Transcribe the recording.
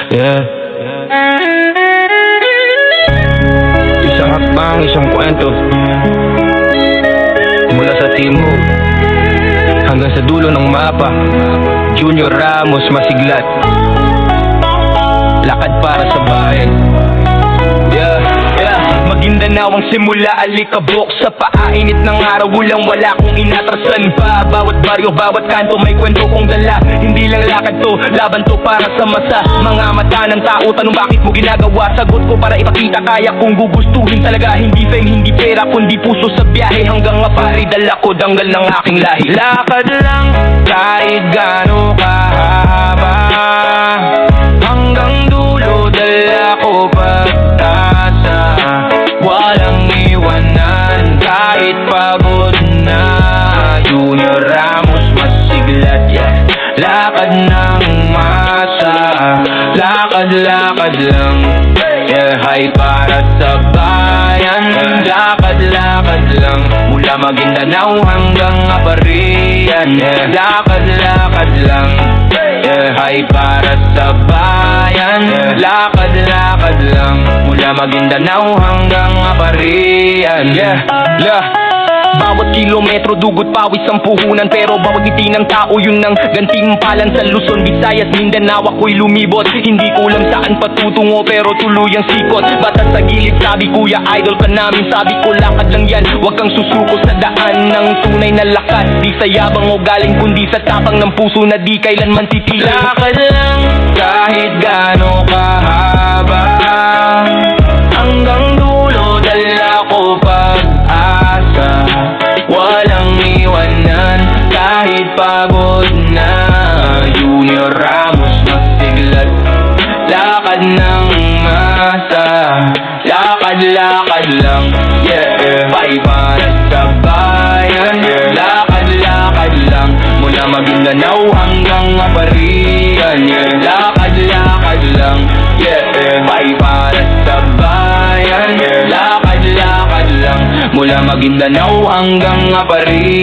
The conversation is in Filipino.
Yeah. Isang hakbang, isang kwento, mula sa timog hanggang sa dulo ng mapa. Junior Ramos Masiglat, lakad para sa bayan. Maguindanao ang simula, alikabok sa paainit ng araw, wala kong inatrasan pa. Bawat baryo, bawat kanto, may kwento kong dala. Hindi lang lakad to, laban to para sa masa. Mga mata ng tao, tanong bakit mo ginagawa. Sagot ko para ipakita, kaya kung gugustuhin talaga. Hindi fame, hindi pera, kundi puso sa biyahe. Hanggang mapari, dala ko danggal ng aking lahi. Lakad lang, kahit gaano kahaba, hanggang dulo, dala ko pag-asa. Walang iwanan kahit pagod na. Junior Ramos Masiglat, yeah. Lakad ng masa, lakad-lakad lang, yeah. Hay para sa bayan, lakad-lakad lang, mula Maguindanao hanggang Aparian, yeah. Lakad-lakad lang, yeah. Hay para sa bayan, yeah. Lakad-lakad lang, mula Maguindanao hanggang Aparian, yeah. Bawat kilometro dugot pawis ang puhunan, pero bawat ngiti ng tao yun ang gantimpalan. Sa Luzon, Visayas, Mindanao ako'y lumibot. Hindi ko alam saan patutungo pero tuluyang sikot. Batas sa gilid, sabi kuya idol ka namin. Sabi ko lakad lang yan, huwag kang susuko sa daan ng tunay na lakad. Di sa yabang o galing kundi sa tapang ng puso na di kailanman titigil. Lakad lang kahit gaano kahaba, hanggang dulo dala ko pag-asa. Walang iwanan kahit pagod na. Junior Ramos Masiglat, lakad ng masa, lakad-lakad lang, yeah. Ay para sa bayan, yeah. Lakad-lakad lang, mula Maguindanao hanggang Aparian, yeah. Lakad-lakad lang, yeah. Ay para sa bayan, yeah. Lakad-lakad lang, mula Maguindanao hanggang Aparian.